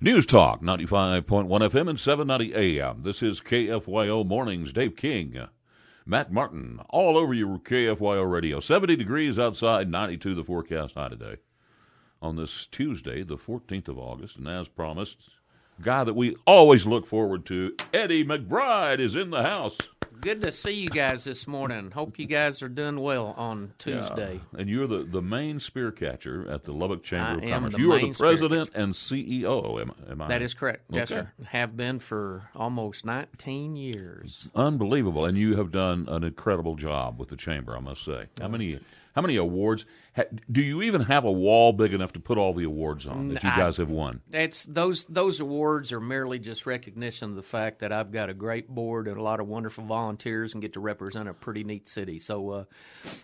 News Talk, 95.1 FM and 790 AM. This is KFYO Mornings. Dave King, Matt Martin, all over your KFYO radio. 70 degrees outside, 92 the forecast high today. On this Tuesday, the 14th of August, and as promised, guy that we always look forward to, Eddie McBride, is in the house. Good to see you guys this morning. Hope you guys are doing well on Tuesday. Yeah. And you're the main spear catcher at the Lubbock Chamber of Commerce. The you are the president and CEO, am I? That is correct. Okay. Yes, sir. Have been for almost 19 years. Unbelievable. And you have done an incredible job with the chamber, I must say. How many awards? Do you even have a wall big enough to put all the awards on that you guys have won? Those awards are merely just recognition of the fact that I've got a great board and a lot of wonderful volunteers and get to represent a pretty neat city. So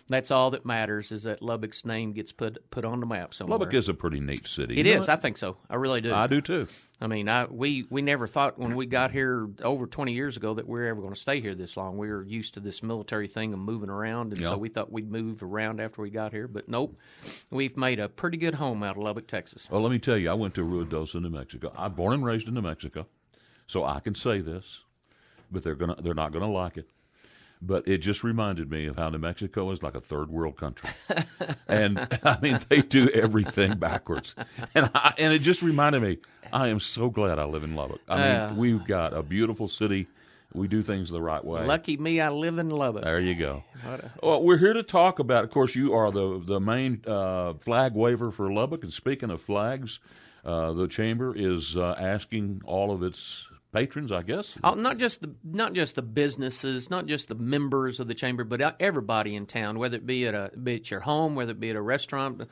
that's all that matters, is that Lubbock's name gets put on the map somewhere. Lubbock is a pretty neat city. It is. I think so. I really do. I do too. I mean, we never thought when we got here over 20 years ago that we were ever going to stay here this long. We were used to this military thing of moving around, and so we thought we'd move around after we got here. But nope, we've made a pretty good home out of Lubbock, Texas. Well, let me tell you, I went to Ruidoso, New Mexico. I'm born and raised in New Mexico, so I can say this, but they're not gonna like it. But it just reminded me of how New Mexico is like a third world country, and I mean they do everything backwards, and it just reminded me. I am so glad I live in Lubbock. I mean, we've got a beautiful city. We do things the right way. Lucky me, I live in Lubbock. There you go. Well, we're here to talk about. Of course, you are the main flag waver for Lubbock. And speaking of flags, the chamber is asking all of its patrons, I guess. Not just the businesses, not just the members of the chamber, but everybody in town, whether it be at your home, whether it be at a restaurant.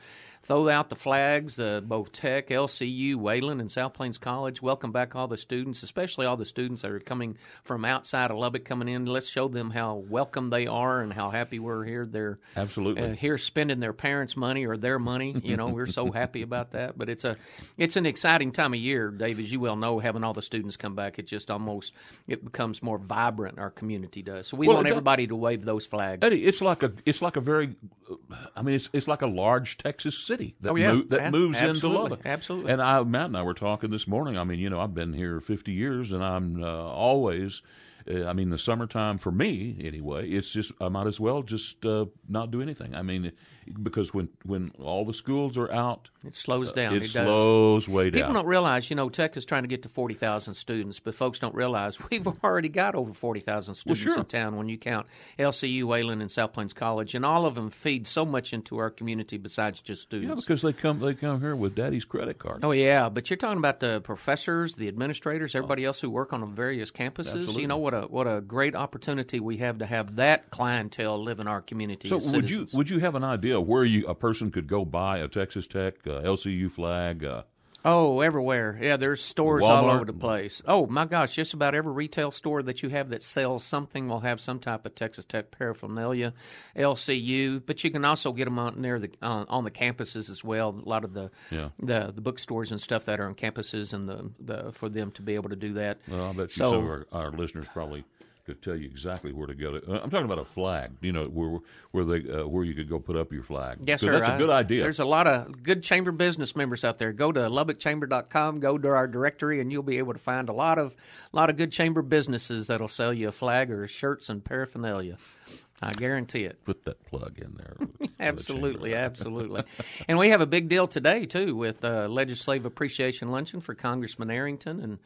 Throw out the flags, both Tech, LCU, Wayland, and South Plains College. Welcome back all the students, especially all the students that are coming from outside of Lubbock coming in. Let's show them how welcome they are and how happy we're here. They're absolutely here spending their parents' money or their money. You know, we're so happy about that. But it's an exciting time of year, Dave, as you well know, having all the students come back. It just it becomes more vibrant. Our community does. So we want everybody to wave those flags. Eddie, it's like a very, I mean, it's like a large Texas city that moves into Lubbock. Absolutely. And Matt and I were talking this morning. I mean, I've been here 50 years, and I'm always, the summertime for me anyway, it's just I might as well just not do anything. I mean, because when all the schools are out, it slows down. It slows way down. People don't realize, Tech is trying to get to 40,000 students, but folks don't realize we've already got over 40,000 students in town when you count LCU, Wayland, and South Plains College, and all of them feed so much into our community besides just students. Yeah, because they come here with Daddy's credit card. Oh yeah, but you're talking about the professors, the administrators, everybody else who work on the various campuses. Absolutely. What a great opportunity we have to have that clientele live in our community. So as citizens. would you have an idea where a person could go buy a Texas Tech LCU flag? Everywhere. Yeah, there's stores Walmart. all over the place. Oh, my gosh, just about every retail store that you have that sells something will have some type of Texas Tech paraphernalia, LCU, but you can also get them on there on the campuses as well. A lot of the bookstores and stuff that are on campuses and the for them to be able to do that. Well, I bet some of our listeners probably could tell you exactly where to go. I'm talking about a flag, where you could go put up your flag. Yes, sir. That's a good idea. There's a lot of good chamber business members out there. Go to lubbockchamber.com, go to our directory, and you'll be able to find a lot of good chamber businesses that'll sell you a flag or shirts and paraphernalia. I guarantee it. Put that plug in there. Absolutely. And we have a big deal today, too, with Legislative Appreciation Luncheon for Congressman Arrington, and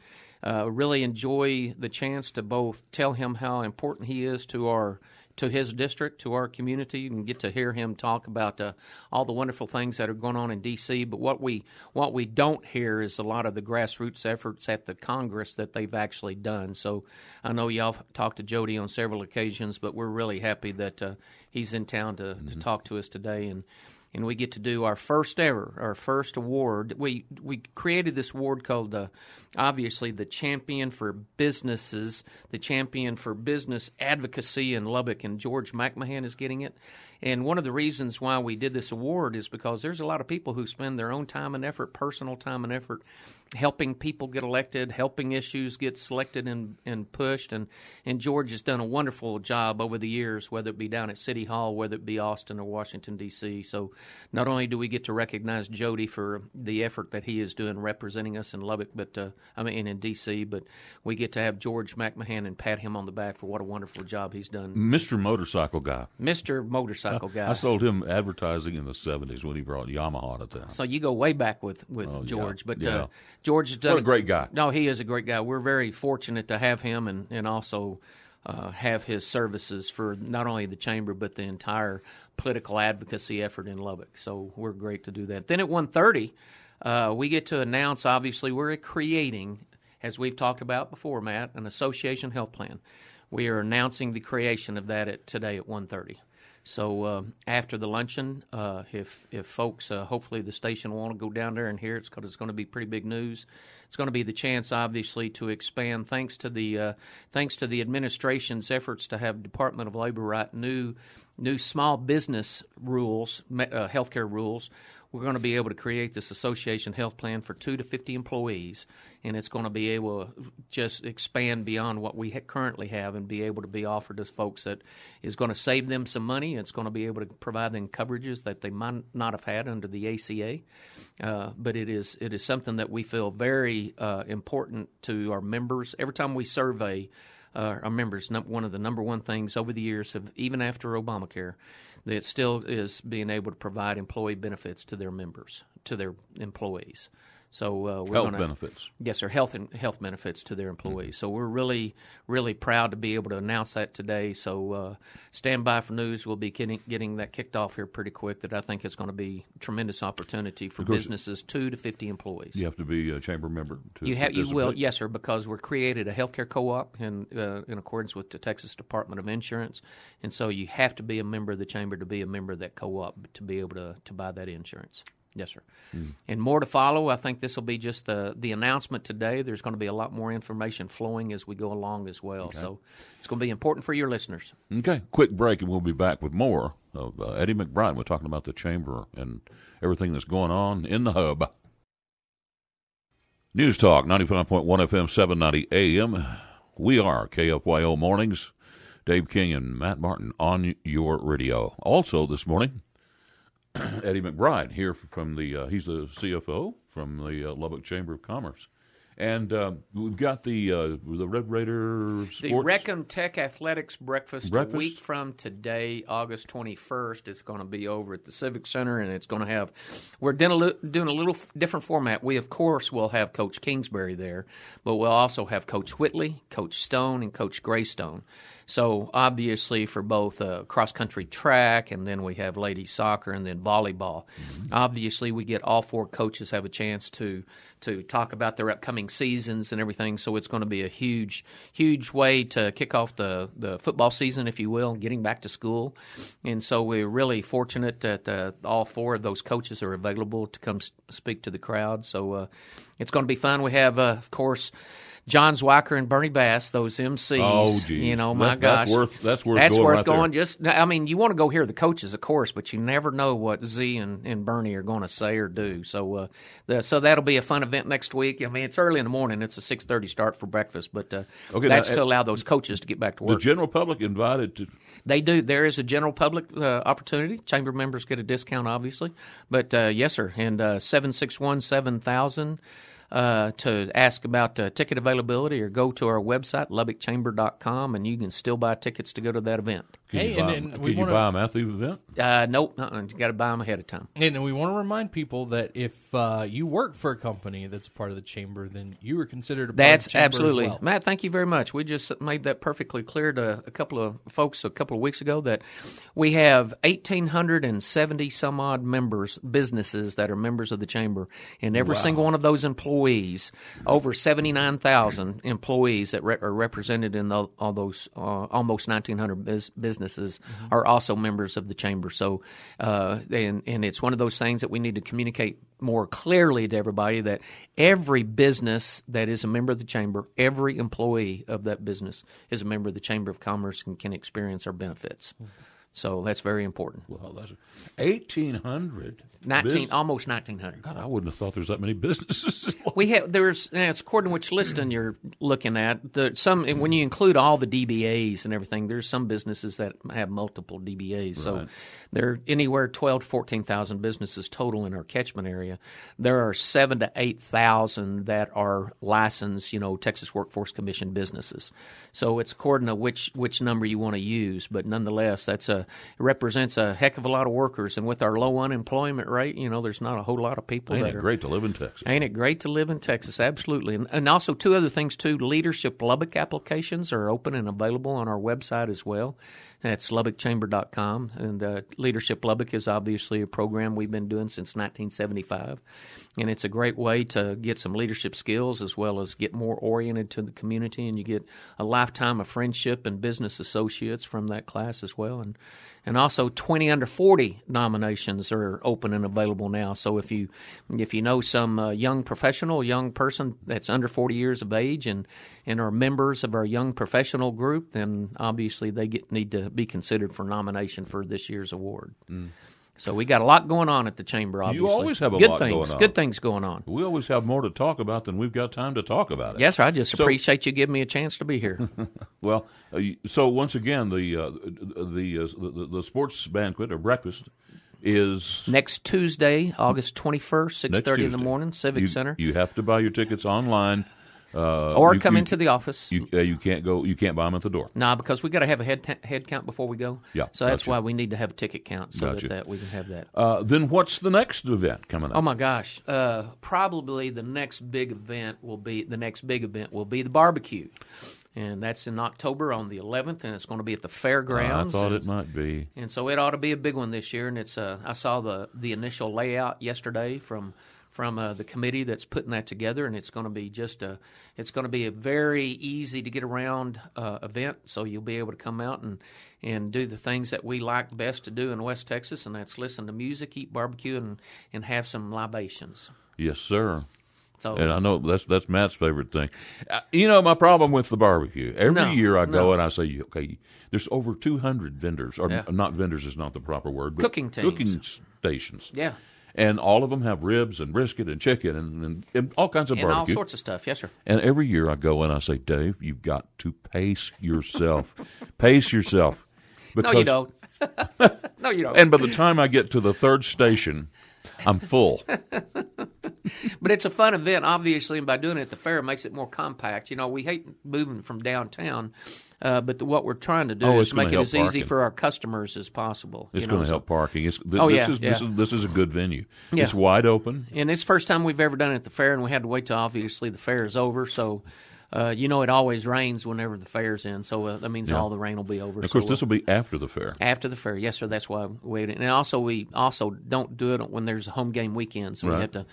really enjoy the chance to both tell him how important he is to his district, to our community, and get to hear him talk about all the wonderful things that are going on in D.C. But what we don't hear is a lot of the grassroots efforts at the Congress that they've actually done. So I know y'all have talked to Jody on several occasions, but we're really happy that he's in town to talk to us today. And we get to do our first award. We created this award called, obviously, the Champion for Businesses, the Champion for Business Advocacy in Lubbock, and George McMahon is getting it. And one of the reasons why we did this award is because there's a lot of people who spend their own time and effort, personal time and effort, helping people get elected, helping issues get selected and pushed. And George has done a wonderful job over the years, whether it be down at City Hall, whether it be Austin or Washington, D.C. So not only do we get to recognize Jody for the effort that he is doing representing us in Lubbock, but in D.C., but we get to have George McMahon and pat him on the back for what a wonderful job he's done. Mr. Motorcycle Guy. Mr. Motorcycle Guy. I sold him advertising in the 70s when he brought Yamaha to town. So you go way back with George. But George has done what a great guy. No, he is a great guy. We're very fortunate to have him and also have his services for not only the chamber but the entire political advocacy effort in Lubbock. So we're great to do that. Then at 1:30, we get to announce, obviously, we're creating, as we've talked about before, Matt, an association health plan. We are announcing the creation of that today at 1:30. So after the luncheon, if folks, hopefully the station will want to go down there and hear it, because it's going to be pretty big news. It's going to be the chance, obviously, to expand, thanks to the administration's efforts to have Department of Labor write new small business rules, healthcare rules. We're going to be able to create this association health plan for 2 to 50 employees, and it's going to be able to just expand beyond what we currently have and be able to be offered to folks that is going to save them some money. It's going to be able to provide them coverages that they might not have had under the ACA. But it is something that we feel very important to our members. Every time we survey our members, one of the number one things over the years, even after Obamacare, that still is being able to provide employee benefits to their members, to their employees. So we're benefits. Yes, sir, health benefits to their employees. So we're really, really proud to be able to announce that today. So stand by for news. We'll be getting that kicked off here pretty quick. That I think is going to be a tremendous opportunity for businesses 2 to 50 employees. You have to be a chamber member to You will, yes, sir, because we're created a healthcare co-op in accordance with the Texas Department of Insurance, and so you have to be a member of the chamber to be a member of that co-op to be able to buy that insurance. Yes, sir. And more to follow. I think this will be just the announcement today. There's going to be a lot more information flowing as we go along as well. Okay. So it's going to be important for your listeners. Okay. Quick break, and we'll be back with more of Eddie McBride. We're talking about the chamber and everything that's going on in the hub. News Talk, 95.1 FM, 790 AM. We are KFYO Mornings. Dave King and Matt Martin on your radio. Also this morning, Eddie McBride here from he's the CFO from the Lubbock Chamber of Commerce. And we've got the Red Raider Sports. The Reckham Tech Athletics Breakfast a week from today, August 21st. It's going to be over at the Civic Center, and it's going to have – we're doing a little different format. We, of course, will have Coach Kingsbury there, but we'll also have Coach Whitley, Coach Stone, and Coach Greystone. So, obviously, for both cross-country track, and then we have ladies soccer, and then volleyball. Mm-hmm. Obviously, we get all four coaches have a chance to talk about their upcoming seasons and everything. So it's going to be a huge, huge way to kick off the football season, if you will, getting back to school. And so we're really fortunate that all four of those coaches are available to come speak to the crowd. So it's going to be fun. We have, of course, John Zwicker and Bernie Bass, those MCs. Oh, geez. You know, my gosh. That's worth going. There. Just, I mean, you want to go hear the coaches, of course, but you never know what Z and Bernie are going to say or do. So so that'll be a fun event next week. I mean, it's early in the morning. It's a 6:30 start for breakfast, but that's to allow those coaches to get back to work. The general public invited to? They do. There is a general public opportunity. Chamber members get a discount, obviously. But, yes, sir, and 761-7000. To ask about ticket availability, or go to our website, lubbockchamber.com, and you can still buy tickets to go to that event. Can you buy them at the event? Nope. You got to buy them ahead of time. And we want to remind people that if you work for a company that's part of the chamber, then you are considered a part of the chamber absolutely. as well. Matt, thank you very much. We just made that perfectly clear to a couple of folks a couple of weeks ago that we have 1,870 some odd businesses that are members of the chamber, and every single one of those employees, over 79,000 employees that are represented in all those almost 1,900 businesses are also members of the chamber. So, and it's one of those things that we need to communicate more clearly to everybody, that every business that is a member of the chamber, every employee of that business is a member of the Chamber of Commerce and can experience our benefits. So that's very important. Well, that's 1,800. Almost 1,900. God, I wouldn't have thought there's that many businesses. It's according to which listing you're looking at. And when you include all the DBAs and everything, there's some businesses that have multiple DBAs. Right. So there are anywhere 12 to 14,000 businesses total in our catchment area. There are 7,000 to 8,000 that are licensed, Texas Workforce Commission businesses. So it's according to which number you want to use, but nonetheless, it represents a heck of a lot of workers. And with our low unemployment rate, there's not a whole lot of people. Ain't it great to live in Texas? Ain't it great to live in Texas? Absolutely. And also two other things too. Leadership Lubbock applications are open and available on our website as well. That's lubbockchamber.com. And Leadership Lubbock is obviously a program we've been doing since 1975. And it's a great way to get some leadership skills as well as get more oriented to the community. And you get a lifetime of friendship and business associates from that class as well. And also 20 under 40 nominations are open and available now. So if you know some young professional, young person that's under 40 years of age and are members of our young professional group, then obviously they need to be considered for nomination for this year's award. Mm. So we got a lot going on at the Chamber, obviously. You always have a lot going on. Good things going on. We always have more to talk about than we've got time to talk about it. Yes, sir. I just appreciate you giving me a chance to be here. Well, so once again, the sports banquet or breakfast is next Tuesday, August 21st, 6:30 in the morning, Civic Center. You have to buy your tickets online. Or come into the office. You can't go. You can't buy them at the door. No, because we got to have a head count before we go. Yeah, so that's why we need to have a ticket count so that we can have that. Then what's the next event coming up? Oh my gosh! Probably the next big event will be the barbecue. And that's in October on the 11th, and it's going to be at the fairgrounds. I thought it might be. And so it ought to be a big one this year. And it's I saw the initial layout yesterday from the committee that's putting that together, and it's going to be a very easy to get around event. So you'll be able to come out and do the things that we like best to do in West Texas, and that's listen to music, eat barbecue, and have some libations. Yes, sir. So, and I know that's Matt's favorite thing. My problem with the barbecue, every year I go and I say, okay, there's over 200 vendors, or not vendors is not the proper word, but cooking stations. Yeah. And all of them have ribs and brisket and chicken and all kinds of barbecue. And all sorts of stuff, yes, sir. And every year I go and I say, Dave, you've got to pace yourself. Pace yourself. No, you don't. No, you don't. And by the time I get to the third station, I'm full. But it's a fun event, obviously, and by doing it at the fair, it makes it more compact. We hate moving from downtown, but what we're trying to do is make it as easy for our customers as possible. It's going to help parking. This is a good venue. Yeah. It's wide open. And it's the first time we've ever done it at the fair, and we had to wait till obviously the fair is over, so... it always rains whenever the fair's in, so that means all the rain will be over. And of course, this will be after the fair. After the fair, yes, sir. That's why we waited. And also, we also don't do it when there's a home game weekend, so we have to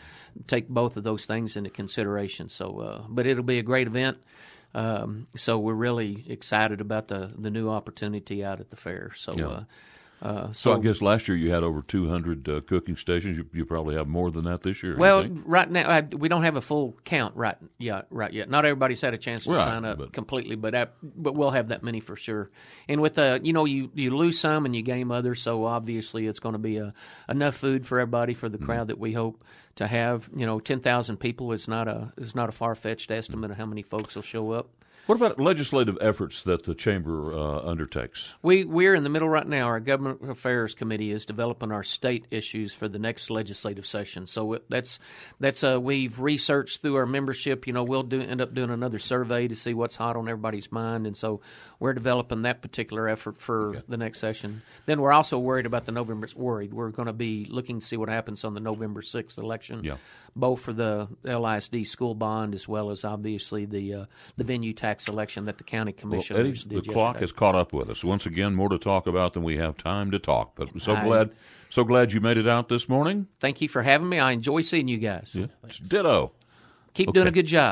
take both of those things into consideration. So, but it'll be a great event. So we're really excited about the new opportunity out at the fair. So. So I guess last year you had over 200 cooking stations. You probably have more than that this year. Well, right now we don't have a full count right yet. Not everybody's had a chance to sign up completely, but we'll have that many for sure. And with you lose some and you gain others, so obviously it's going to be enough food for everybody for the crowd that we hope to have. 10,000 people is not a far-fetched estimate of how many folks will show up. What about legislative efforts that the Chamber undertakes? We're in the middle right now. Our Government Affairs Committee is developing our state issues for the next legislative session. So that's we've researched through our membership. We'll end up doing another survey to see what's hot on everybody's mind, and so we're developing that particular effort for the next session. Then we're also worried about the November. We're going to be looking to see what happens on the November 6th election, both for the LISD school bond as well as obviously the venue tax election that the county commissioners did yesterday. The clock has caught up with us. Once again, more to talk about than we have time to talk. But so glad you made it out this morning. Thank you for having me. I enjoy seeing you guys. Yeah. Ditto. Keep doing a good job.